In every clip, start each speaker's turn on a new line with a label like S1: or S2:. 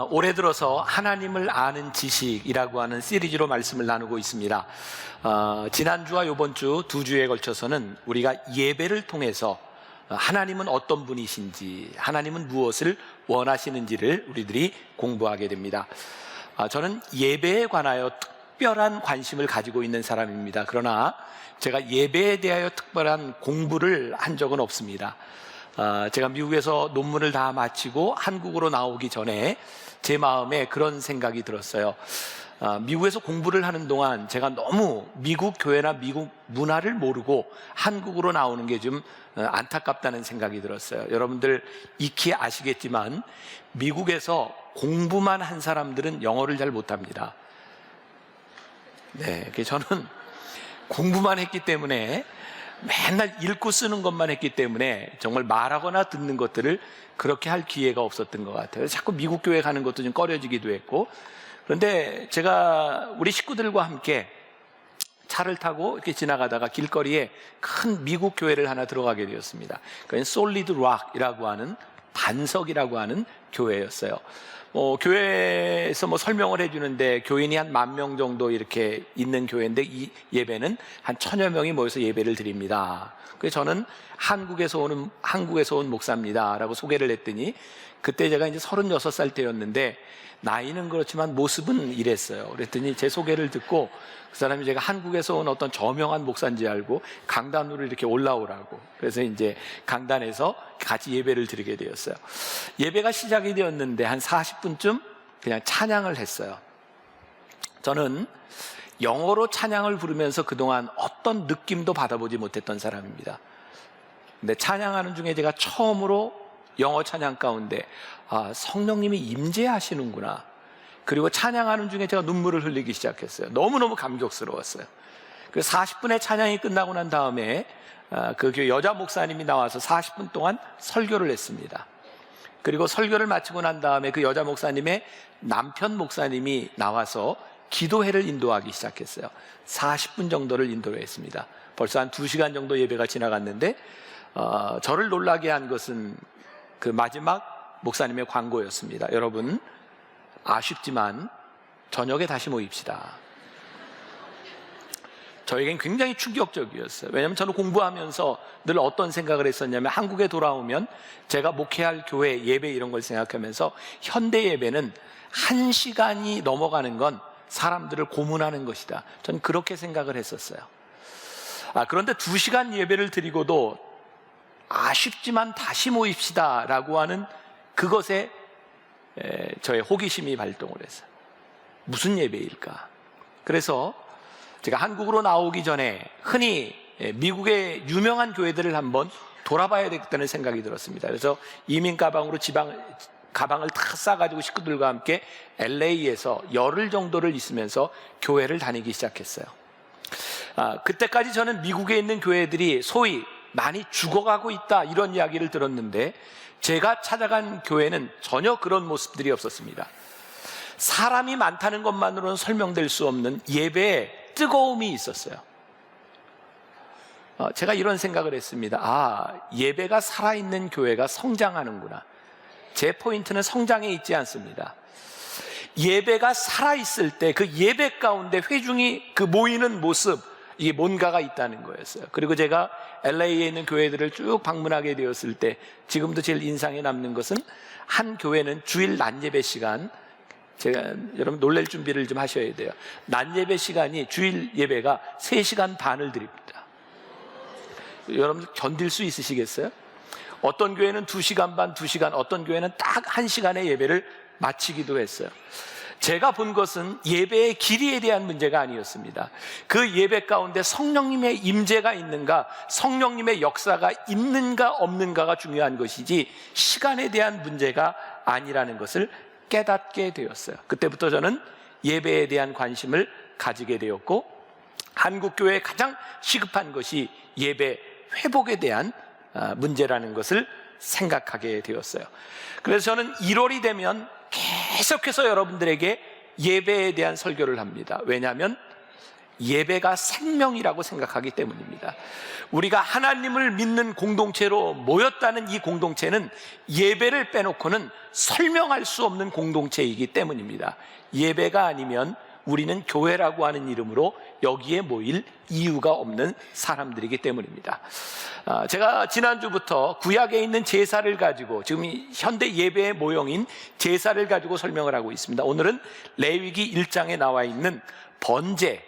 S1: 올해 들어서 하나님을 아는 지식이라고 하는 시리즈로 말씀을 나누고 있습니다. 지난주와 이번 주 두 주에 걸쳐서는 우리가 예배를 통해서 하나님은 어떤 분이신지, 하나님은 무엇을 원하시는지를 우리들이 공부하게 됩니다. 저는 예배에 관하여 특별한 관심을 가지고 있는 사람입니다. 그러나 제가 예배에 대하여 특별한 공부를 한 적은 없습니다. 제가 미국에서 논문을 다 마치고 한국으로 나오기 전에 제 마음에 그런 생각이 들었어요. 미국에서 공부를 하는 동안 제가 너무 미국 교회나 미국 문화를 모르고 한국으로 나오는 게 좀 안타깝다는 생각이 들었어요. 여러분들 익히 아시겠지만 미국에서 공부만 한 사람들은 영어를 잘 못합니다. 네, 저는 공부만 했기 때문에 맨날 읽고 쓰는 것만 했기 때문에 정말 말하거나 듣는 것들을 그렇게 할 기회가 없었던 것 같아요. 자꾸 미국 교회 가는 것도 좀 꺼려지기도 했고, 그런데 제가 우리 식구들과 함께 차를 타고 이렇게 지나가다가 길거리에 큰 미국 교회를 하나 들어가게 되었습니다. 그건 솔리드 락이라고 하는 반석이라고 하는 교회였어요. 교회에서 설명을 해주는데 교인이 한 10,000명 정도 이렇게 있는 교회인데 이 예배는 한 1,000여 명이 모여서 예배를 드립니다. 그래서 저는 한국에서 온 목사입니다라고 소개를 했더니 그때 제가 이제 36살 때였는데 나이는 그렇지만 모습은 이랬어요. 그랬더니 제 소개를 듣고 그 사람이 제가 한국에서 온 어떤 저명한 목사인지 알고 강단으로 이렇게 올라오라고, 그래서 이제 강단에서 같이 예배를 드리게 되었어요. 예배가 시작이 되었는데 한 40분쯤 그냥 찬양을 했어요. 저는 영어로 찬양을 부르면서 그동안 어떤 느낌도 받아보지 못했던 사람입니다. 근데 찬양하는 중에 제가 처음으로 영어 찬양 가운데 성령님이 임재하시는구나, 그리고 찬양하는 중에 제가 눈물을 흘리기 시작했어요. 너무너무 감격스러웠어요. 그래서 40분의 찬양이 끝나고 난 다음에 그 교회 여자 목사님이 나와서 40분 동안 설교를 했습니다. 그리고 설교를 마치고 난 다음에 그 여자 목사님의 남편 목사님이 나와서 기도회를 인도하기 시작했어요. 40분 정도를 인도를 했습니다. 벌써 한 2시간 정도 예배가 지나갔는데 저를 놀라게 한 것은 그 마지막 목사님의 광고였습니다. 여러분, 아쉽지만 저녁에 다시 모입시다. 저에겐 굉장히 충격적이었어요. 왜냐하면 저는 공부하면서 늘 어떤 생각을 했었냐면 한국에 돌아오면 제가 목회할 교회 예배 이런 걸 생각하면서 현대 예배는 1시간이 넘어가는 건 사람들을 고문하는 것이다, 저는 그렇게 생각을 했었어요. 그런데 2시간 예배를 드리고도 아쉽지만 다시 모입시다 라고 하는 그것에 저의 호기심이 발동을 했어요. 무슨 예배일까? 그래서 제가 한국으로 나오기 전에 흔히 미국의 유명한 교회들을 한번 돌아봐야 되겠다는 생각이 들었습니다. 그래서 이민 가방으로 가방을 다 싸가지고 식구들과 함께 LA에서 열흘 정도를 있으면서 교회를 다니기 시작했어요. 그때까지 저는 미국에 있는 교회들이 소위 많이 죽어가고 있다 이런 이야기를 들었는데 제가 찾아간 교회는 전혀 그런 모습들이 없었습니다. 사람이 많다는 것만으로는 설명될 수 없는 예배에 뜨거움이 있었어요. 제가 이런 생각을 했습니다. 예배가 살아있는 교회가 성장하는구나. 제 포인트는 성장에 있지 않습니다. 예배가 살아있을 때 그 예배 가운데 회중이 그 모이는 모습, 이게 뭔가가 있다는 거였어요. 그리고 제가 LA에 있는 교회들을 쭉 방문하게 되었을 때 지금도 제일 인상에 남는 것은 한 교회는 주일 낮 예배 시간, 제가 여러분 놀랄 준비를 좀 하셔야 돼요. 낮 예배 시간이 주일 예배가 3시간 반을 드립니다. 여러분 견딜 수 있으시겠어요? 어떤 교회는 2시간 반, 2시간, 어떤 교회는 딱 1시간의 예배를 마치기도 했어요. 제가 본 것은 예배의 길이에 대한 문제가 아니었습니다. 그 예배 가운데 성령님의 임재가 있는가, 성령님의 역사가 있는가 없는가가 중요한 것이지 시간에 대한 문제가 아니라는 것을 깨닫게 되었어요. 그때부터 저는 예배에 대한 관심을 가지게 되었고, 한국 교회에 가장 시급한 것이 예배 회복에 대한 문제라는 것을 생각하게 되었어요. 그래서 저는 1월이 되면 계속해서 여러분들에게 예배에 대한 설교를 합니다. 왜냐하면 예배가 생명이라고 생각하기 때문입니다. 우리가 하나님을 믿는 공동체로 모였다는 이 공동체는 예배를 빼놓고는 설명할 수 없는 공동체이기 때문입니다. 예배가 아니면 우리는 교회라고 하는 이름으로 여기에 모일 이유가 없는 사람들이기 때문입니다. 제가 지난주부터 구약에 있는 제사를 가지고, 지금 현대 예배의 모형인 제사를 가지고 설명을 하고 있습니다. 오늘은 레위기 1장에 나와 있는 번제,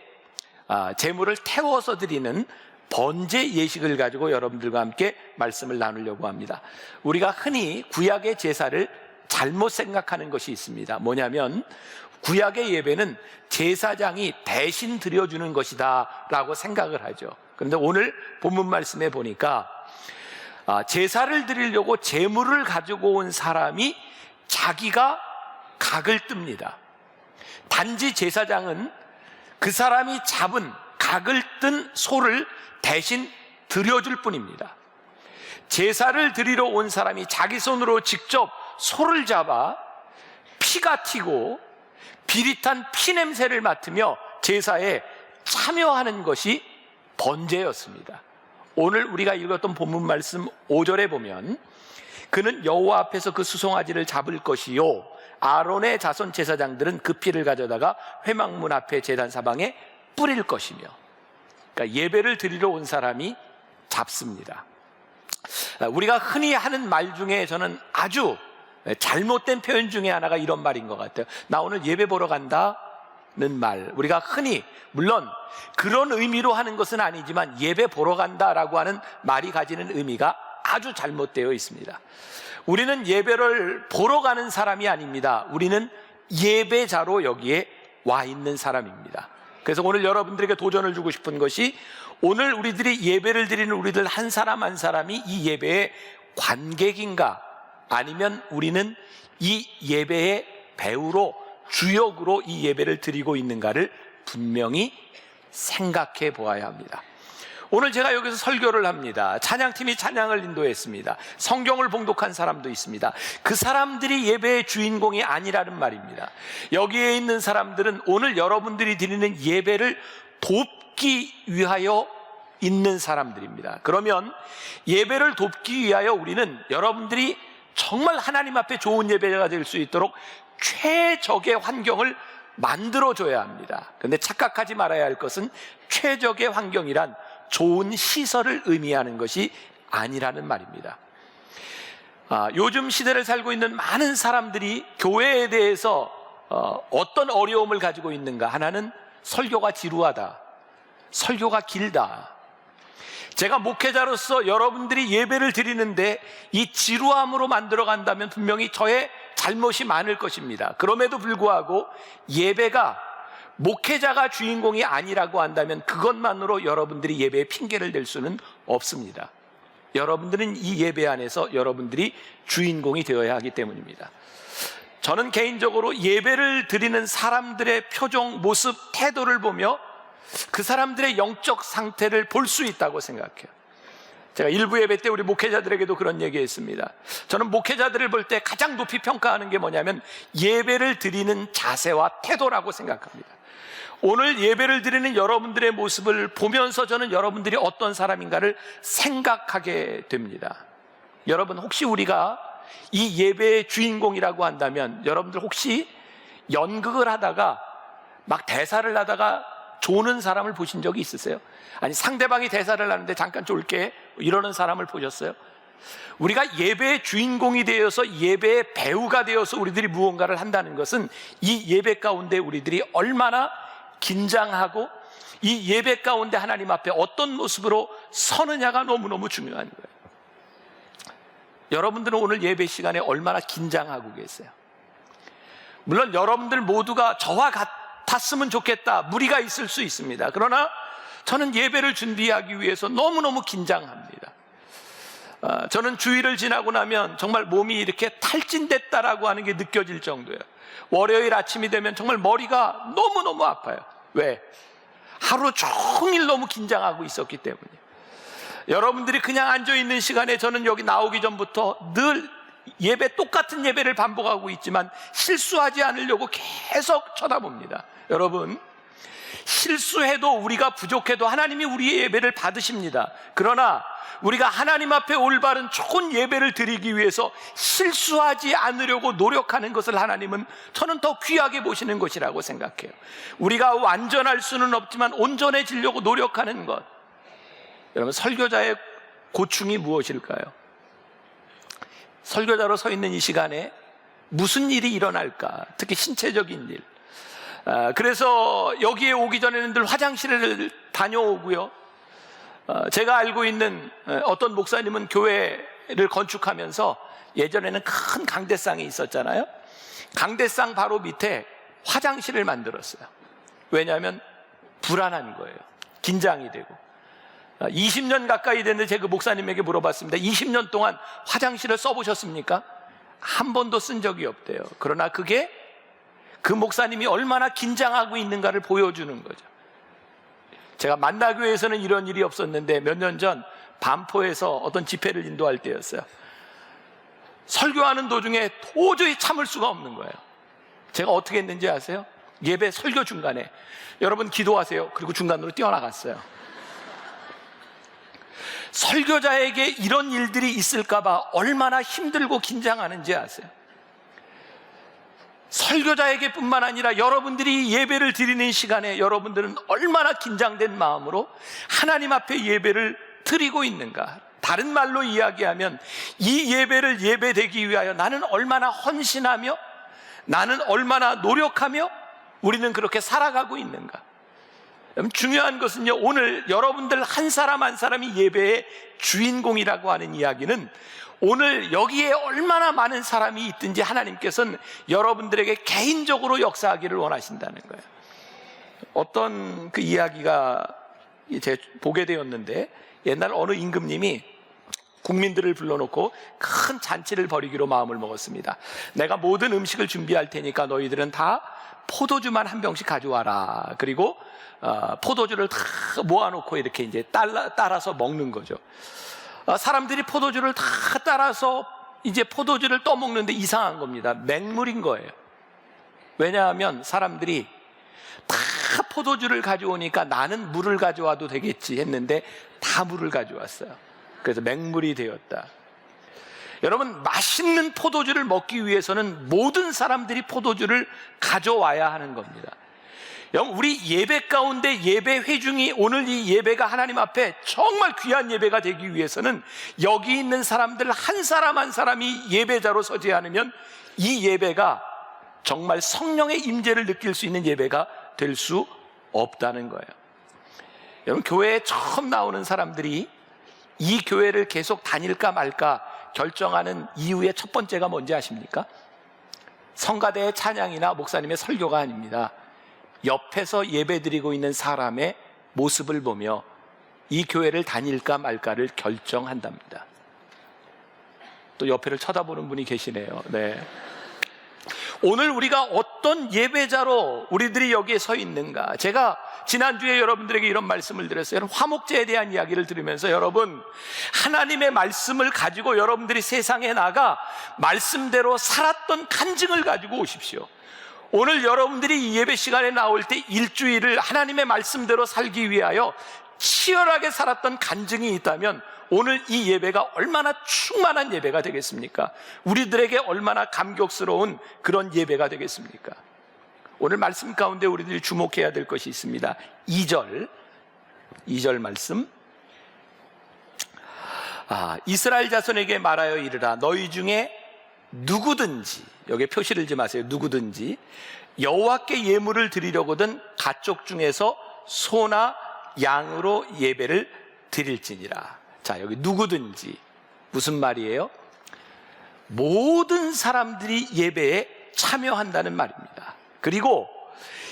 S1: 제물을 태워서 드리는 번제 예식을 가지고 여러분들과 함께 말씀을 나누려고 합니다. 우리가 흔히 구약의 제사를 잘못 생각하는 것이 있습니다. 뭐냐면 구약의 예배는 제사장이 대신 드려주는 것이다 라고 생각을 하죠. 그런데 오늘 본문 말씀에 보니까 제사를 드리려고 제물을 가지고 온 사람이 자기가 각을 뜹니다. 단지 제사장은 그 사람이 잡은 각을 뜬 소를 대신 드려줄 뿐입니다. 제사를 드리러 온 사람이 자기 손으로 직접 소를 잡아 피가 튀고 비릿한 피 냄새를 맡으며 제사에 참여하는 것이 번제였습니다. 오늘 우리가 읽었던 본문 말씀 5절에 보면 그는 여호와 앞에서 그 수송아지를 잡을 것이요 아론의 자손 제사장들은 그 피를 가져다가 회막문 앞에 제단 사방에 뿌릴 것이며, 그러니까 예배를 드리러 온 사람이 잡습니다. 우리가 흔히 하는 말 중에 저는 아주 잘못된 표현 중에 하나가 이런 말인 것 같아요. 나 오늘 예배 보러 간다는 말, 우리가 흔히 물론 그런 의미로 하는 것은 아니지만 예배 보러 간다라고 하는 말이 가지는 의미가 아주 잘못되어 있습니다. 우리는 예배를 보러 가는 사람이 아닙니다. 우리는 예배자로 여기에 와 있는 사람입니다. 그래서 오늘 여러분들에게 도전을 주고 싶은 것이, 오늘 우리들이 예배를 드리는 우리들 한 사람 한 사람이 이 예배의 관객인가, 아니면 우리는 이 예배의 배우로, 주역으로 이 예배를 드리고 있는가를 분명히 생각해 보아야 합니다. 오늘 제가 여기서 설교를 합니다. 찬양팀이 찬양을 인도했습니다. 성경을 봉독한 사람도 있습니다. 그 사람들이 예배의 주인공이 아니라는 말입니다. 여기에 있는 사람들은 오늘 여러분들이 드리는 예배를 돕기 위하여 있는 사람들입니다. 그러면 예배를 돕기 위하여 우리는 여러분들이 정말 하나님 앞에 좋은 예배가 될 수 있도록 최적의 환경을 만들어줘야 합니다. 그런데 착각하지 말아야 할 것은 최적의 환경이란 좋은 시설을 의미하는 것이 아니라는 말입니다. 요즘 시대를 살고 있는 많은 사람들이 교회에 대해서 어떤 어려움을 가지고 있는가? 하나는 설교가 지루하다, 설교가 길다. 제가 목회자로서 여러분들이 예배를 드리는데 이 지루함으로 만들어 간다면 분명히 저의 잘못이 많을 것입니다. 그럼에도 불구하고 예배가 목회자가 주인공이 아니라고 한다면 그것만으로 여러분들이 예배에 핑계를 댈 수는 없습니다. 여러분들은 이 예배 안에서 여러분들이 주인공이 되어야 하기 때문입니다. 저는 개인적으로 예배를 드리는 사람들의 표정, 모습, 태도를 보며 그 사람들의 영적 상태를 볼 수 있다고 생각해요. 제가 일부 예배 때 우리 목회자들에게도 그런 얘기했습니다. 저는 목회자들을 볼 때 가장 높이 평가하는 게 뭐냐면 예배를 드리는 자세와 태도라고 생각합니다. 오늘 예배를 드리는 여러분들의 모습을 보면서 저는 여러분들이 어떤 사람인가를 생각하게 됩니다. 여러분, 혹시 우리가 이 예배의 주인공이라고 한다면 여러분들 혹시 연극을 하다가 막 대사를 하다가 조는 사람을 보신 적이 있으세요? 아니, 상대방이 대사를 하는데 잠깐 쫄게 이러는 사람을 보셨어요? 우리가 예배의 주인공이 되어서 예배의 배우가 되어서 우리들이 무언가를 한다는 것은 이 예배 가운데 우리들이 얼마나 긴장하고 이 예배 가운데 하나님 앞에 어떤 모습으로 서느냐가 너무너무 중요한 거예요. 여러분들은 오늘 예배 시간에 얼마나 긴장하고 계세요? 물론 여러분들 모두가 저와 같았으면 좋겠다, 무리가 있을 수 있습니다. 그러나 저는 예배를 준비하기 위해서 너무너무 긴장합니다. 저는 주일을 지나고 나면 정말 몸이 이렇게 탈진됐다라고 하는 게 느껴질 정도예요. 월요일 아침이 되면 정말 머리가 너무너무 아파요. 왜? 하루 종일 너무 긴장하고 있었기 때문이에요. 여러분들이 그냥 앉아있는 시간에 저는 여기 나오기 전부터 늘 예배, 똑같은 예배를 반복하고 있지만 실수하지 않으려고 계속 쳐다봅니다. 여러분, 실수해도 우리가 부족해도 하나님이 우리의 예배를 받으십니다. 그러나 우리가 하나님 앞에 올바른 좋은 예배를 드리기 위해서 실수하지 않으려고 노력하는 것을 하나님은 저는 더 귀하게 보시는 것이라고 생각해요. 우리가 완전할 수는 없지만 온전해지려고 노력하는 것. 여러분, 설교자의 고충이 무엇일까요? 설교자로 서 있는 이 시간에 무슨 일이 일어날까? 특히 신체적인 일. 그래서 여기에 오기 전에는 늘 화장실을 다녀오고요. 제가 알고 있는 어떤 목사님은 교회를 건축하면서 예전에는 큰 강대상이 있었잖아요. 강대상 바로 밑에 화장실을 만들었어요. 왜냐하면 불안한 거예요. 긴장이 되고. 20년 가까이 됐는데 제가 그 목사님에게 물어봤습니다. 20년 동안 화장실을 써보셨습니까? 한 번도 쓴 적이 없대요. 그러나 그게 그 목사님이 얼마나 긴장하고 있는가를 보여주는 거죠. 제가 만나교회에서는 이런 일이 없었는데 몇 년 전 반포에서 어떤 집회를 인도할 때였어요. 설교하는 도중에 도저히 참을 수가 없는 거예요. 제가 어떻게 했는지 아세요? 예배 설교 중간에 여러분 기도하세요. 그리고 중간으로 뛰어나갔어요. 설교자에게 이런 일들이 있을까 봐 얼마나 힘들고 긴장하는지 아세요? 설교자에게 뿐만 아니라 여러분들이 예배를 드리는 시간에 여러분들은 얼마나 긴장된 마음으로 하나님 앞에 예배를 드리고 있는가. 다른 말로 이야기하면 이 예배를 예배되기 위하여 나는 얼마나 헌신하며 나는 얼마나 노력하며 우리는 그렇게 살아가고 있는가. 중요한 것은요, 오늘 여러분들 한 사람 한 사람이 예배의 주인공이라고 하는 이야기는 오늘 여기에 얼마나 많은 사람이 있든지 하나님께서는 여러분들에게 개인적으로 역사하기를 원하신다는 거예요. 어떤 그 이야기가 제가 보게 되었는데, 옛날 어느 임금님이 국민들을 불러놓고 큰 잔치를 벌이기로 마음을 먹었습니다. 내가 모든 음식을 준비할 테니까 너희들은 다 포도주만 한 병씩 가져와라. 그리고 포도주를 다 모아놓고 이렇게 이제 따라서 먹는 거죠. 사람들이 포도주를 다 따라서 이제 포도주를 떠먹는데 이상한 겁니다. 맹물인 거예요. 왜냐하면 사람들이 다 포도주를 가져오니까 나는 물을 가져와도 되겠지 했는데 다 물을 가져왔어요. 그래서 맹물이 되었다. 여러분, 맛있는 포도주를 먹기 위해서는 모든 사람들이 포도주를 가져와야 하는 겁니다. 여러분, 우리 예배 가운데 예배 회중이 오늘 이 예배가 하나님 앞에 정말 귀한 예배가 되기 위해서는 여기 있는 사람들 한 사람 한 사람이 예배자로 서지 않으면 이 예배가 정말 성령의 임재를 느낄 수 있는 예배가 될 수 없다는 거예요. 여러분, 교회에 처음 나오는 사람들이 이 교회를 계속 다닐까 말까 결정하는 이유의 첫 번째가 뭔지 아십니까? 성가대의 찬양이나 목사님의 설교가 아닙니다. 옆에서 예배드리고 있는 사람의 모습을 보며 이 교회를 다닐까 말까를 결정한답니다. 또 옆에를 쳐다보는 분이 계시네요. 네. 오늘 우리가 어떤 예배자로 우리들이 여기에 서 있는가. 제가 지난주에 여러분들에게 이런 말씀을 드렸어요. 여러분, 화목제에 대한 이야기를 들으면서 여러분, 하나님의 말씀을 가지고 여러분들이 세상에 나가 말씀대로 살았던 간증을 가지고 오십시오. 오늘 여러분들이 이 예배 시간에 나올 때 일주일을 하나님의 말씀대로 살기 위하여 치열하게 살았던 간증이 있다면 오늘 이 예배가 얼마나 충만한 예배가 되겠습니까? 우리들에게 얼마나 감격스러운 그런 예배가 되겠습니까? 오늘 말씀 가운데 우리들이 주목해야 될 것이 있습니다. 2절 말씀. 이스라엘 자손에게 말하여 이르라. 너희 중에 누구든지, 여기에 표시를 좀 하세요. 누구든지 여호와께 예물을 드리려거든 가족 중에서 소나 양으로 예배를 드릴지니라. 자, 여기 누구든지 무슨 말이에요? 모든 사람들이 예배에 참여한다는 말입니다. 그리고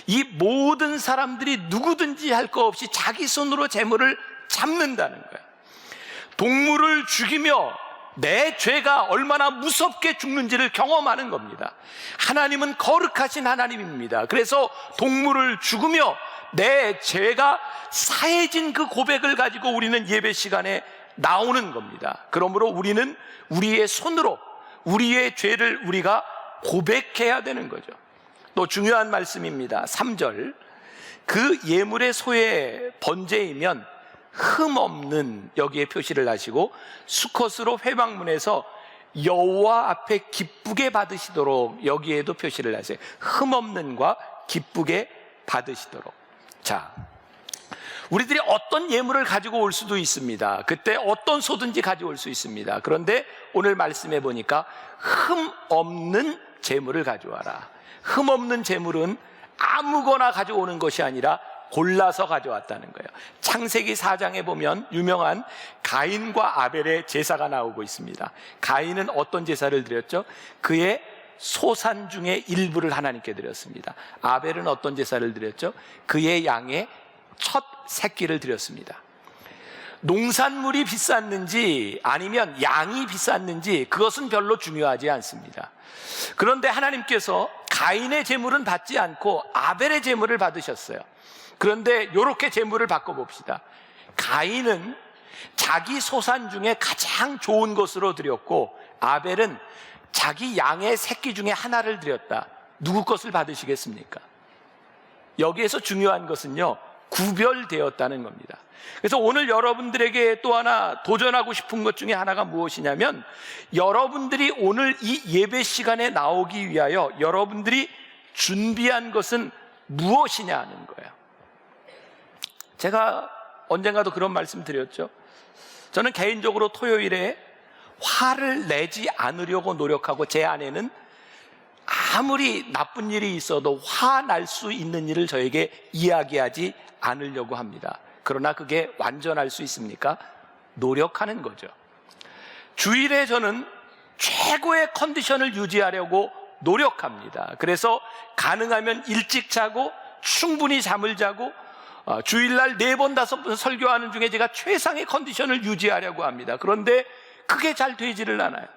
S1: 이 모든 사람들이 누구든지 할 거 없이 자기 손으로 제물을 잡는다는 거예요. 동물을 죽이며 내 죄가 얼마나 무섭게 죽는지를 경험하는 겁니다. 하나님은 거룩하신 하나님입니다. 그래서 동물을 죽으며 내 죄가 사해진 그 고백을 가지고 우리는 예배 시간에 나오는 겁니다. 그러므로 우리는 우리의 손으로 우리의 죄를 우리가 고백해야 되는 거죠. 또 중요한 말씀입니다. 3절. 그 예물의 소의 번제이면 흠없는, 여기에 표시를 하시고 수컷으로 회막문에서 여호와 앞에 기쁘게 받으시도록, 여기에도 표시를 하세요. 흠없는과 기쁘게 받으시도록. 자, 우리들이 어떤 예물을 가지고 올 수도 있습니다. 그때 어떤 소든지 가지고 올 수 있습니다. 그런데 오늘 말씀해 보니까 흠없는 제물을 가져와라. 흠없는 제물은 아무거나 가져오는 것이 아니라 골라서 가져왔다는 거예요. 창세기 4장에 보면 유명한 가인과 아벨의 제사가 나오고 있습니다. 가인은 어떤 제사를 드렸죠? 그의 소산 중에 일부를 하나님께 드렸습니다. 아벨은 어떤 제사를 드렸죠? 그의 양의 첫 새끼를 드렸습니다. 농산물이 비쌌는지 아니면 양이 비쌌는지 그것은 별로 중요하지 않습니다. 그런데 하나님께서 가인의 제물은 받지 않고 아벨의 제물을 받으셨어요. 그런데 이렇게 제물을 바꿔봅시다. 가인은 자기 소산 중에 가장 좋은 것으로 드렸고 아벨은 자기 양의 새끼 중에 하나를 드렸다. 누구 것을 받으시겠습니까? 여기에서 중요한 것은요, 구별되었다는 겁니다. 그래서 오늘 여러분들에게 또 하나 도전하고 싶은 것 중에 하나가 무엇이냐면, 여러분들이 오늘 이 예배 시간에 나오기 위하여 여러분들이 준비한 것은 무엇이냐 하는 거예요. 제가 언젠가도 그런 말씀 드렸죠. 저는 개인적으로 토요일에 화를 내지 않으려고 노력하고, 제 아내는 아무리 나쁜 일이 있어도 화날 수 있는 일을 저에게 이야기하지 않으려고 합니다. 그러나 그게 완전할 수 있습니까? 노력하는 거죠. 주일에 저는 최고의 컨디션을 유지하려고 노력합니다. 그래서 가능하면 일찍 자고 충분히 잠을 자고 주일날 4번, 5번 설교하는 중에 제가 최상의 컨디션을 유지하려고 합니다. 그런데 그게 잘 되지를 않아요.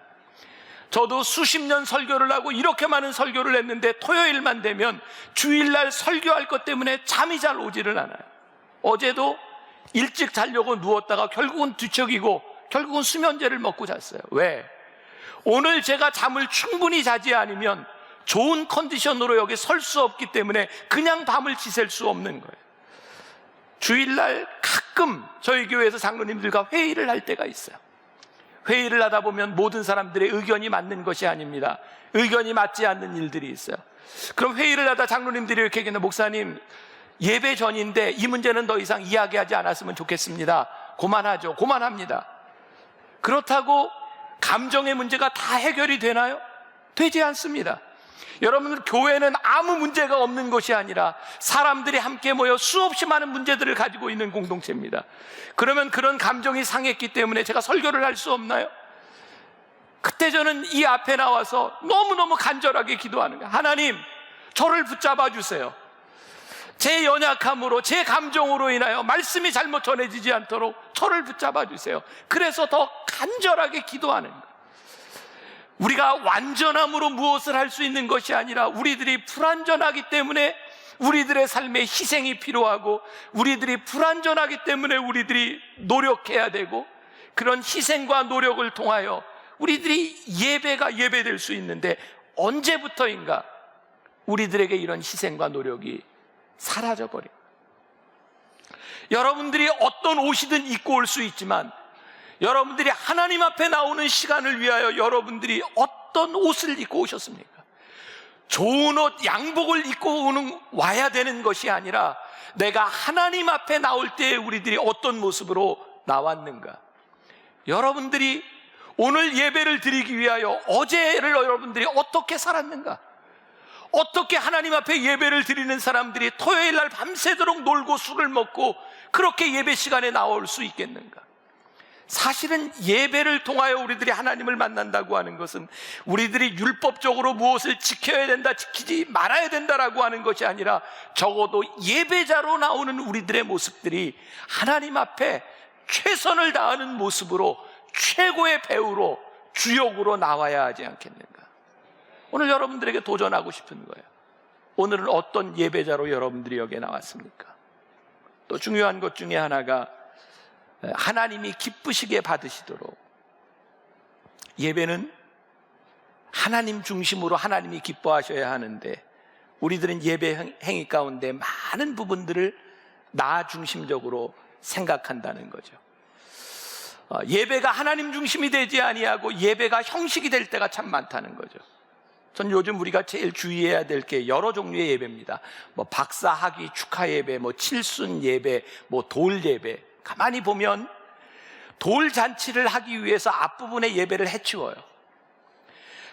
S1: 저도 수십 년 설교를 하고 이렇게 많은 설교를 했는데 토요일만 되면 주일날 설교할 것 때문에 잠이 잘 오지를 않아요. 어제도 일찍 자려고 누웠다가 결국은 뒤척이고 결국은 수면제를 먹고 잤어요. 왜? 오늘 제가 잠을 충분히 자지 않으면 좋은 컨디션으로 여기 설 수 없기 때문에 그냥 밤을 지샐 수 없는 거예요. 주일날 가끔 저희 교회에서 장로님들과 회의를 할 때가 있어요. 회의를 하다 보면 모든 사람들의 의견이 맞는 것이 아닙니다. 의견이 맞지 않는 일들이 있어요. 그럼 회의를 하다 장로님들이 이렇게 얘기하는, 목사님 예배 전인데 이 문제는 더 이상 이야기하지 않았으면 좋겠습니다. 그만하죠. 그만합니다. 그렇다고 감정의 문제가 다 해결이 되나요? 되지 않습니다. 여러분들, 교회는 아무 문제가 없는 것이 아니라 사람들이 함께 모여 수없이 많은 문제들을 가지고 있는 공동체입니다. 그러면 그런 감정이 상했기 때문에 제가 설교를 할 수 없나요? 그때 저는 이 앞에 나와서 너무너무 간절하게 기도하는 거예요. 하나님, 저를 붙잡아 주세요. 제 연약함으로, 제 감정으로 인하여 말씀이 잘못 전해지지 않도록 저를 붙잡아 주세요. 그래서 더 간절하게 기도하는 거예요. 우리가 완전함으로 무엇을 할 수 있는 것이 아니라 우리들이 불완전하기 때문에 우리들의 삶에 희생이 필요하고, 우리들이 불완전하기 때문에 우리들이 노력해야 되고, 그런 희생과 노력을 통하여 우리들이 예배가 예배될 수 있는데, 언제부터인가 우리들에게 이런 희생과 노력이 사라져버려요. 여러분들이 어떤 옷이든 입고 올 수 있지만, 여러분들이 하나님 앞에 나오는 시간을 위하여 여러분들이 어떤 옷을 입고 오셨습니까? 좋은 옷, 양복을 입고 와야 되는 것이 아니라 내가 하나님 앞에 나올 때 우리들이 어떤 모습으로 나왔는가? 여러분들이 오늘 예배를 드리기 위하여 어제를 여러분들이 어떻게 살았는가? 어떻게 하나님 앞에 예배를 드리는 사람들이 토요일 날 밤새도록 놀고 술을 먹고 그렇게 예배 시간에 나올 수 있겠는가? 사실은 예배를 통하여 우리들이 하나님을 만난다고 하는 것은 우리들이 율법적으로 무엇을 지켜야 된다, 지키지 말아야 된다라고 하는 것이 아니라 적어도 예배자로 나오는 우리들의 모습들이 하나님 앞에 최선을 다하는 모습으로, 최고의 배우로, 주역으로 나와야 하지 않겠는가? 오늘 여러분들에게 도전하고 싶은 거예요. 오늘은 어떤 예배자로 여러분들이 여기에 나왔습니까? 또 중요한 것 중에 하나가 하나님이 기쁘시게 받으시도록, 예배는 하나님 중심으로 하나님이 기뻐하셔야 하는데 우리들은 예배 행위 가운데 많은 부분들을 나 중심적으로 생각한다는 거죠. 예배가 하나님 중심이 되지 아니하고 예배가 형식이 될 때가 참 많다는 거죠. 전 요즘 우리가 제일 주의해야 될 게 여러 종류의 예배입니다. 뭐 박사학위 축하 예배, 뭐 칠순 예배, 뭐 돌 예배. 가만히 보면 돌 잔치를 하기 위해서 앞부분의 예배를 해치워요.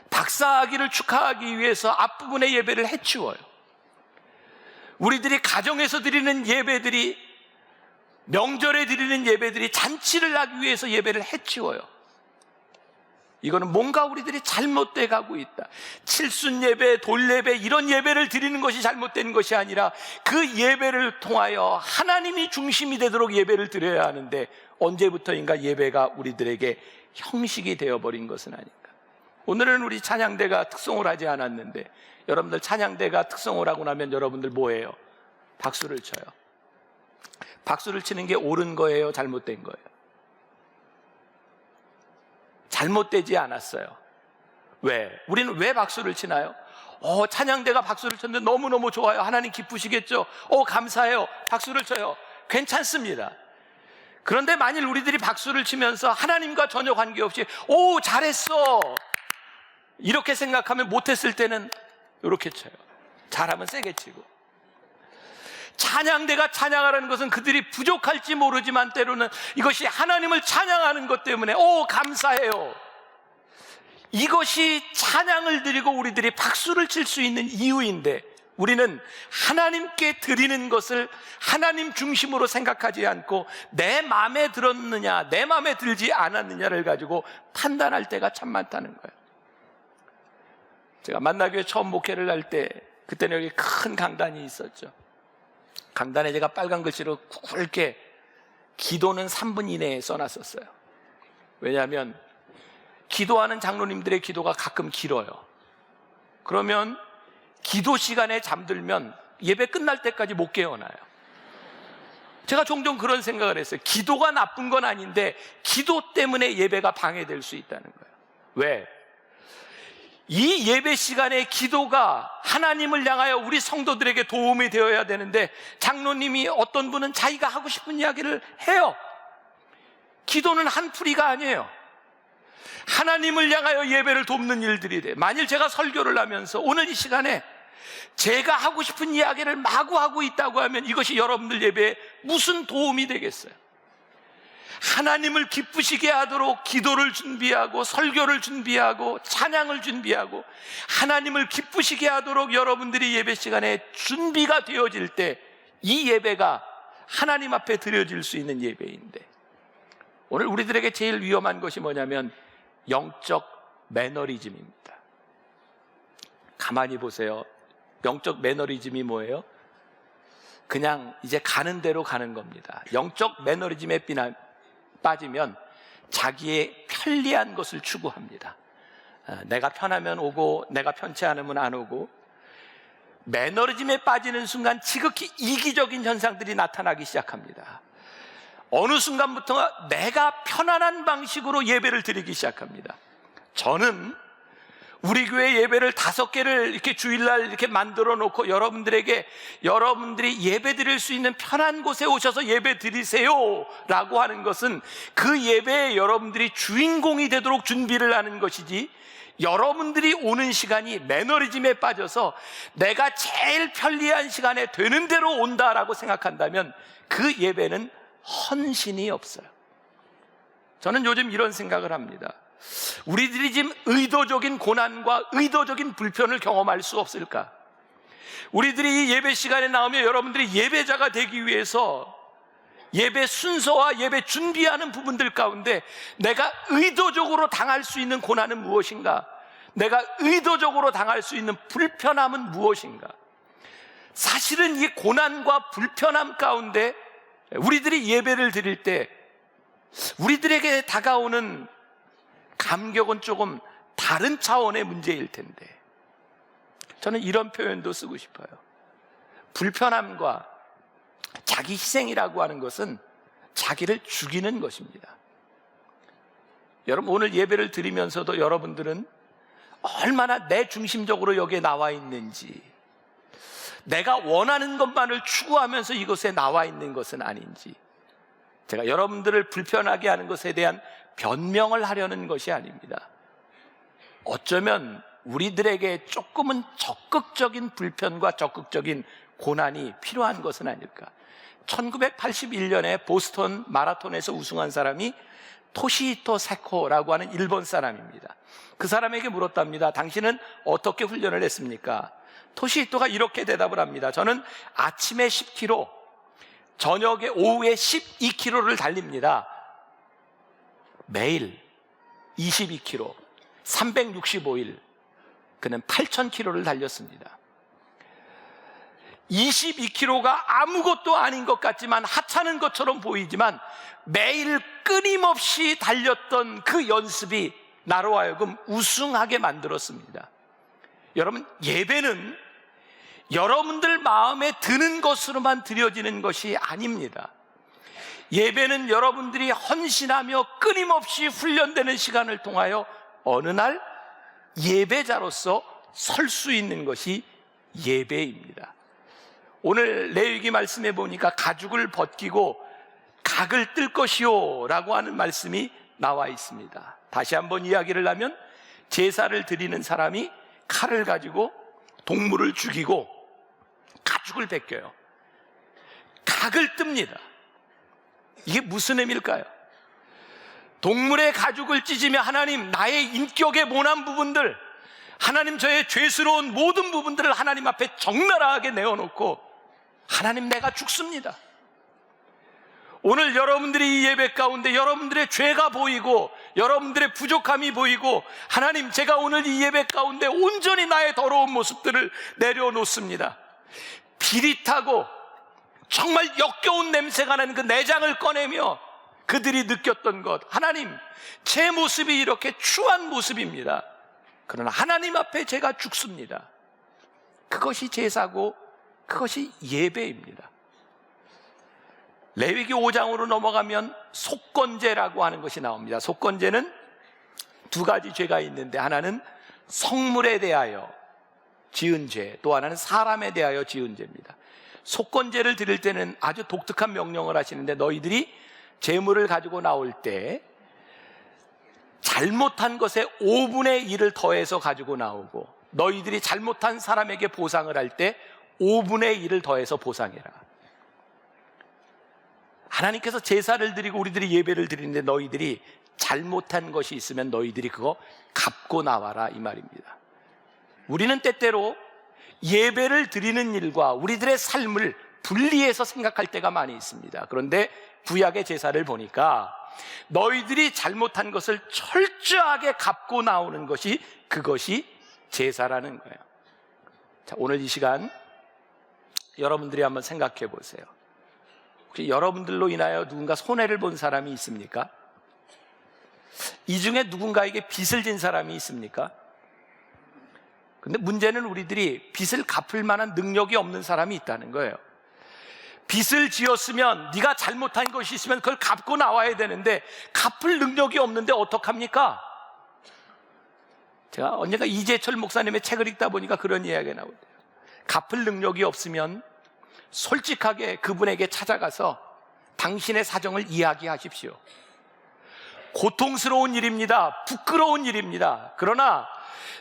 S1: 박사학위를 축하하기 위해서 앞부분의 예배를 해치워요. 우리들이 가정에서 드리는 예배들이, 명절에 드리는 예배들이 잔치를 하기 위해서 예배를 해치워요. 이거는 뭔가 우리들이 잘못돼 가고 있다. 칠순 예배, 돌 예배, 이런 예배를 드리는 것이 잘못된 것이 아니라 그 예배를 통하여 하나님이 중심이 되도록 예배를 드려야 하는데, 언제부터인가 예배가 우리들에게 형식이 되어버린 것은 아닌가. 오늘은 우리 찬양대가 특송을 하지 않았는데, 여러분들 찬양대가 특송을 하고 나면 여러분들 뭐예요? 박수를 쳐요. 박수를 치는 게 옳은 거예요? 잘못된 거예요? 잘못되지 않았어요. 왜? 우리는 왜 박수를 치나요? 찬양대가 박수를 쳤는데 너무너무 좋아요. 하나님 기쁘시겠죠? 감사해요. 박수를 쳐요. 괜찮습니다. 그런데 만일 우리들이 박수를 치면서 하나님과 전혀 관계없이 잘했어, 이렇게 생각하면, 못했을 때는 이렇게 쳐요. 잘하면 세게 치고. 찬양대가 찬양하라는 것은 그들이 부족할지 모르지만 때로는 이것이 하나님을 찬양하는 것 때문에 감사해요, 이것이 찬양을 드리고 우리들이 박수를 칠 수 있는 이유인데, 우리는 하나님께 드리는 것을 하나님 중심으로 생각하지 않고 내 마음에 들었느냐 내 마음에 들지 않았느냐를 가지고 판단할 때가 참 많다는 거예요. 제가 만나교회 처음 목회를 할 때, 그때는 여기 큰 강단이 있었죠. 강단에 제가 빨간 글씨로 굵게 기도는 3분 이내에 써놨었어요. 왜냐하면 기도하는 장로님들의 기도가 가끔 길어요. 그러면 기도 시간에 잠들면 예배 끝날 때까지 못 깨어나요. 제가 종종 그런 생각을 했어요. 기도가 나쁜 건 아닌데 기도 때문에 예배가 방해될 수 있다는 거예요. 왜? 이 예배 시간에 기도가 하나님을 향하여 우리 성도들에게 도움이 되어야 되는데, 장로님이 어떤 분은 자기가 하고 싶은 이야기를 해요. 기도는 한풀이가 아니에요. 하나님을 향하여 예배를 돕는 일들이 돼. 만일 제가 설교를 하면서 오늘 이 시간에 제가 하고 싶은 이야기를 마구 하고 있다고 하면 이것이 여러분들 예배에 무슨 도움이 되겠어요? 하나님을 기쁘시게 하도록 기도를 준비하고 설교를 준비하고 찬양을 준비하고 하나님을 기쁘시게 하도록 여러분들이 예배 시간에 준비가 되어질 때 이 예배가 하나님 앞에 드려질 수 있는 예배인데, 오늘 우리들에게 제일 위험한 것이 뭐냐면 영적 매너리즘입니다. 가만히 보세요. 영적 매너리즘이 뭐예요? 그냥 이제 가는 대로 가는 겁니다. 영적 매너리즘에 빠지면 자기의 편리한 것을 추구합니다. 내가 편하면 오고 내가 편치 않으면 안 오고, 매너리즘에 빠지는 순간 지극히 이기적인 현상들이 나타나기 시작합니다. 어느 순간부터 내가 편안한 방식으로 예배를 드리기 시작합니다. 저는 우리 교회 예배를 5개를 이렇게 주일날 이렇게 만들어 놓고 여러분들에게, 여러분들이 예배 드릴 수 있는 편한 곳에 오셔서 예배 드리세요 라고 하는 것은 그 예배에 여러분들이 주인공이 되도록 준비를 하는 것이지, 여러분들이 오는 시간이 매너리즘에 빠져서 내가 제일 편리한 시간에 되는 대로 온다라고 생각한다면 그 예배는 헌신이 없어요. 저는 요즘 이런 생각을 합니다. 우리들이 지금 의도적인 고난과 의도적인 불편을 경험할 수 없을까? 우리들이 이 예배 시간에 나오면 여러분들이 예배자가 되기 위해서 예배 순서와 예배 준비하는 부분들 가운데 내가 의도적으로 당할 수 있는 고난은 무엇인가? 내가 의도적으로 당할 수 있는 불편함은 무엇인가? 사실은 이 고난과 불편함 가운데 우리들이 예배를 드릴 때 우리들에게 다가오는 감격은 조금 다른 차원의 문제일 텐데, 저는 이런 표현도 쓰고 싶어요. 불편함과 자기 희생이라고 하는 것은 자기를 죽이는 것입니다. 여러분, 오늘 예배를 드리면서도 여러분들은 얼마나 내 중심적으로 여기에 나와 있는지, 내가 원하는 것만을 추구하면서 이것에 나와 있는 것은 아닌지, 제가 여러분들을 불편하게 하는 것에 대한 변명을 하려는 것이 아닙니다. 어쩌면 우리들에게 조금은 적극적인 불편과 적극적인 고난이 필요한 것은 아닐까. 1981년에 보스턴 마라톤에서 우승한 사람이 토시히토 세코라고 하는 일본 사람입니다. 그 사람에게 물었답니다. 당신은 어떻게 훈련을 했습니까? 토시히토가 이렇게 대답을 합니다. 저는 아침에 10km, 저녁에 오후에 12km를 달립니다. 매일 22km, 365일, 그는 8,000km를 달렸습니다. 22km가 아무것도 아닌 것 같지만, 하찮은 것처럼 보이지만 매일 끊임없이 달렸던 그 연습이 나로 하여금 우승하게 만들었습니다. 여러분, 예배는 여러분들 마음에 드는 것으로만 드려지는 것이 아닙니다. 예배는 여러분들이 헌신하며 끊임없이 훈련되는 시간을 통하여 어느 날 예배자로서 설 수 있는 것이 예배입니다. 오늘 레위기 말씀에 보니까 가죽을 벗기고 각을 뜰 것이요 라고 하는 말씀이 나와 있습니다. 다시 한번 이야기를 하면, 제사를 드리는 사람이 칼을 가지고 동물을 죽이고 가죽을 벗겨요. 각을 뜹니다. 이게 무슨 의미일까요? 동물의 가죽을 찢으며 하나님, 나의 인격의 모난 부분들, 하나님 저의 죄스러운 모든 부분들을 하나님 앞에 적나라하게 내어놓고, 하나님 내가 죽습니다. 오늘 여러분들이 이 예배 가운데 여러분들의 죄가 보이고 여러분들의 부족함이 보이고, 하나님 제가 오늘 이 예배 가운데 온전히 나의 더러운 모습들을 내려놓습니다. 비릿하고 정말 역겨운 냄새가 나는 그 내장을 꺼내며 그들이 느꼈던 것, 하나님 제 모습이 이렇게 추한 모습입니다. 그러나 하나님 앞에 제가 죽습니다. 그것이 제사고 그것이 예배입니다. 레위기 5장으로 넘어가면 속건제라고 하는 것이 나옵니다. 속건제는 두 가지 죄가 있는데, 하나는 성물에 대하여 지은 죄, 또 하나는 사람에 대하여 지은 죄입니다. 속건제를 드릴 때는 아주 독특한 명령을 하시는데, 너희들이 제물을 가지고 나올 때 잘못한 것에 5분의 1을 더해서 가지고 나오고, 너희들이 잘못한 사람에게 보상을 할 때 5분의 1을 더해서 보상해라. 하나님께서 제사를 드리고 우리들이 예배를 드리는데, 너희들이 잘못한 것이 있으면 너희들이 그거 갚고 나와라, 이 말입니다. 우리는 때때로 예배를 드리는 일과 우리들의 삶을 분리해서 생각할 때가 많이 있습니다. 그런데 구약의 제사를 보니까 너희들이 잘못한 것을 철저하게 갚고 나오는 것이, 그것이 제사라는 거예요. 자, 오늘 이 시간 여러분들이 한번 생각해 보세요. 혹시 여러분들로 인하여 누군가 손해를 본 사람이 있습니까? 이 중에 누군가에게 빚을 진 사람이 있습니까? 근데 문제는 우리들이 빚을 갚을 만한 능력이 없는 사람이 있다는 거예요. 빚을 지었으면, 네가 잘못한 것이 있으면 그걸 갚고 나와야 되는데 갚을 능력이 없는데 어떡합니까? 제가 언젠가 이재철 목사님의 책을 읽다 보니까 그런 이야기가 나오더라고요. 갚을 능력이 없으면 솔직하게 그분에게 찾아가서 당신의 사정을 이야기하십시오. 고통스러운 일입니다. 부끄러운 일입니다. 그러나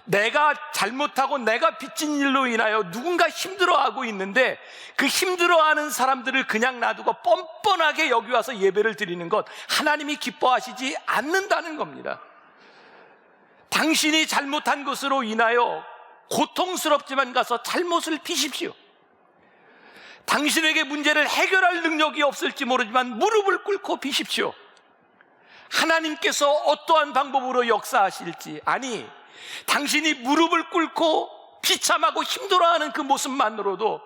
S1: 내가 잘못하고 내가 빚진 일로 인하여 누군가 힘들어하고 있는데, 그 힘들어하는 사람들을 그냥 놔두고 뻔뻔하게 여기 와서 예배를 드리는 것, 하나님이 기뻐하시지 않는다는 겁니다. 당신이 잘못한 것으로 인하여 고통스럽지만 가서 잘못을 비십시오. 당신에게 문제를 해결할 능력이 없을지 모르지만 무릎을 꿇고 비십시오. 하나님께서 어떠한 방법으로 역사하실지, 아니 당신이 무릎을 꿇고 비참하고 힘들어하는 그 모습만으로도,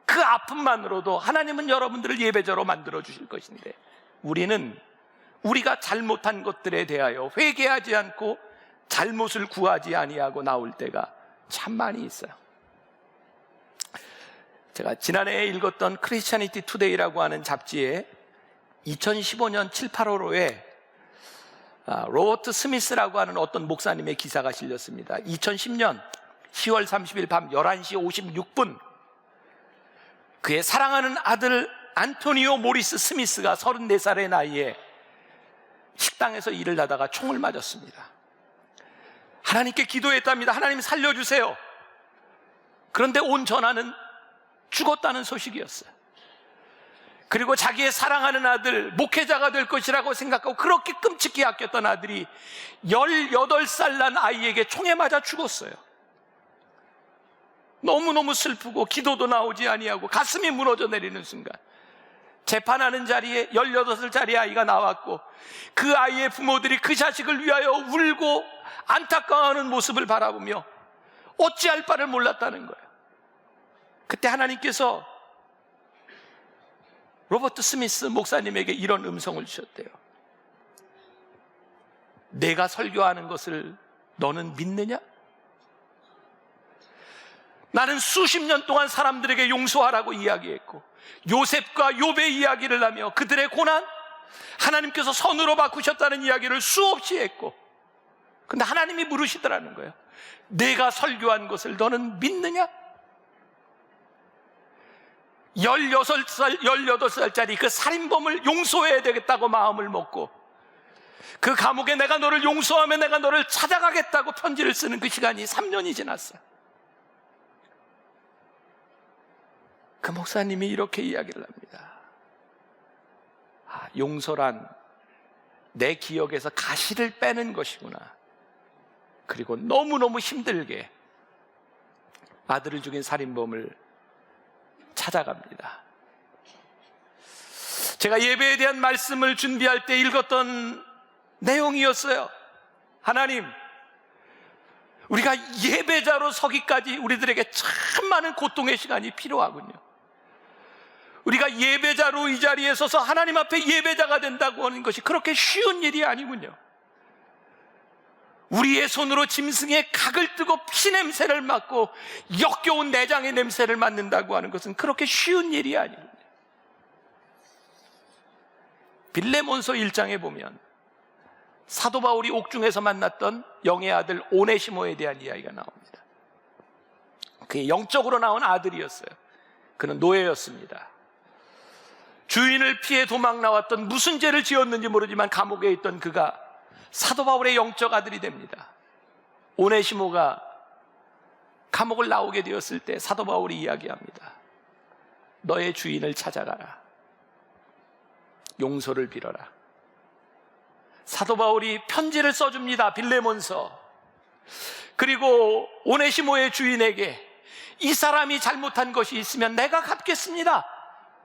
S1: 그 아픔만으로도 하나님은 여러분들을 예배자로 만들어 주실 것인데, 우리는 우리가 잘못한 것들에 대하여 회개하지 않고 잘못을 구하지 아니하고 나올 때가 참 많이 있어요. 제가 지난해에 읽었던 크리스찬니티 투데이라고 하는 잡지에 2015년 7, 8월호에 로버트 스미스라고 하는 어떤 목사님의 기사가 실렸습니다. 2010년 10월 30일 밤 11시 56분 그의 사랑하는 아들 안토니오 모리스 스미스가 34살의 나이에 식당에서 일을 하다가 총을 맞았습니다. 하나님께 기도했답니다. 하나님 살려주세요. 그런데 온 전화는 죽었다는 소식이었어요. 그리고 자기의 사랑하는 아들, 목회자가 될 것이라고 생각하고 그렇게 끔찍히 아꼈던 아들이 18살 난 아이에게 총에 맞아 죽었어요. 너무너무 슬프고 기도도 나오지 아니하고 가슴이 무너져 내리는 순간, 재판하는 자리에 18살짜리 아이가 나왔고 그 아이의 부모들이 그 자식을 위하여 울고 안타까워하는 모습을 바라보며 어찌할 바를 몰랐다는 거예요. 그때 하나님께서 로버트 스미스 목사님에게 이런 음성을 주셨대요. 내가 설교하는 것을 너는 믿느냐? 나는 수십 년 동안 사람들에게 용서하라고 이야기했고 요셉과 욥의 이야기를 하며 그들의 고난, 하나님께서 선으로 바꾸셨다는 이야기를 수없이 했고, 근데 하나님이 물으시더라는 거예요. 내가 설교한 것을 너는 믿느냐? 16살, 18살짜리 그 살인범을 용서해야 되겠다고 마음을 먹고 그 감옥에 내가 너를 용서하면 내가 너를 찾아가겠다고 편지를 쓰는 그 시간이 3년이 지났어요. 그 목사님이 이렇게 이야기를 합니다. 용서란 내 기억에서 가시를 빼는 것이구나. 그리고 너무너무 힘들게 아들을 죽인 살인범을 찾아갑니다. 제가 예배에 대한 말씀을 준비할 때 읽었던 내용이었어요. 하나님, 우리가 예배자로 서기까지 우리들에게 참 많은 고통의 시간이 필요하군요. 우리가 예배자로 이 자리에 서서 하나님 앞에 예배자가 된다고 하는 것이 그렇게 쉬운 일이 아니군요. 우리의 손으로 짐승의 각을 뜨고 피냄새를 맡고 역겨운 내장의 냄새를 맡는다고 하는 것은 그렇게 쉬운 일이 아니군요. 빌레몬서 1장에 보면 사도 바울이 옥중에서 만났던 영의 아들 오네시모에 대한 이야기가 나옵니다. 그의 영적으로 나온 아들이었어요. 그는 노예였습니다. 주인을 피해 도망 나왔던, 무슨 죄를 지었는지 모르지만 감옥에 있던 그가 사도 바울의 영적 아들이 됩니다. 오네시모가 감옥을 나오게 되었을 때 사도 바울이 이야기합니다. 너의 주인을 찾아가라. 용서를 빌어라. 사도 바울이 편지를 써줍니다. 빌레몬서. 그리고 오네시모의 주인에게 이 사람이 잘못한 것이 있으면 내가 갚겠습니다.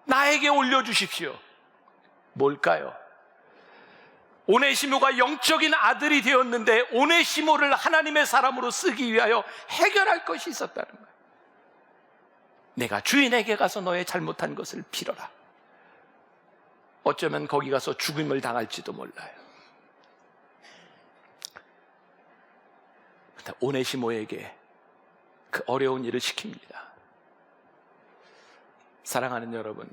S1: 나에게 올려주십시오. 뭘까요? 오네시모가 영적인 아들이 되었는데 오네시모를 하나님의 사람으로 쓰기 위하여 해결할 것이 있었다는 거예요. 내가 주인에게 가서 너의 잘못한 것을 빌어라. 어쩌면 거기 가서 죽임을 당할지도 몰라요. 근데 오네시모에게 그 어려운 일을 시킵니다. 사랑하는 여러분,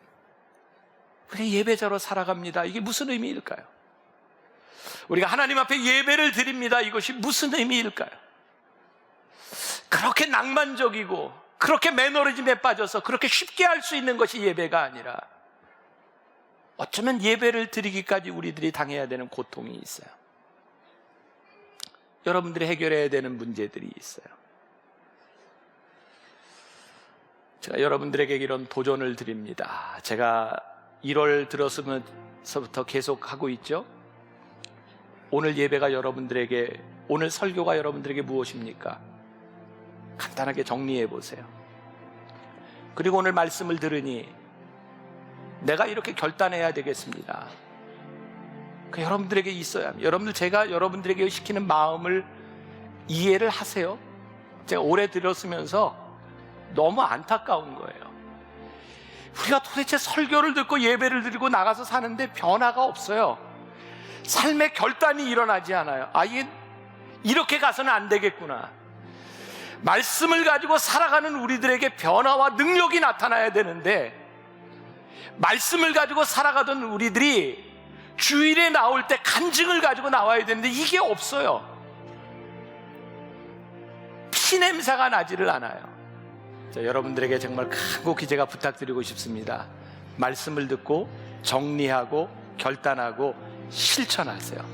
S1: 우리 예배자로 살아갑니다. 이게 무슨 의미일까요? 우리가 하나님 앞에 예배를 드립니다. 이것이 무슨 의미일까요? 그렇게 낭만적이고 그렇게 매너리즘에 빠져서 그렇게 쉽게 할 수 있는 것이 예배가 아니라 어쩌면 예배를 드리기까지 우리들이 당해야 되는 고통이 있어요. 여러분들이 해결해야 되는 문제들이 있어요. 제가 여러분들에게 이런 도전을 드립니다. 제가 1월 들어서부터 계속 하고 있죠. 오늘 예배가 여러분들에게, 오늘 설교가 여러분들에게 무엇입니까? 간단하게 정리해 보세요. 그리고 오늘 말씀을 들으니 내가 이렇게 결단해야 되겠습니다. 그 여러분들에게 있어야 합니다. 여러분들, 제가 여러분들에게 시키는 마음을 이해를 하세요. 제가 오래 들었으면서 너무 안타까운 거예요. 우리가 도대체 설교를 듣고 예배를 드리고 나가서 사는데 변화가 없어요. 삶의 결단이 일어나지 않아요. 이렇게 가서는 안 되겠구나. 말씀을 가지고 살아가는 우리들에게 변화와 능력이 나타나야 되는데, 말씀을 가지고 살아가던 우리들이 주일에 나올 때 간증을 가지고 나와야 되는데 이게 없어요. 피냄새가 나지를 않아요. 여러분들에게 정말 간곡히 제가 부탁드리고 싶습니다. 말씀을 듣고 정리하고 결단하고 실천하세요.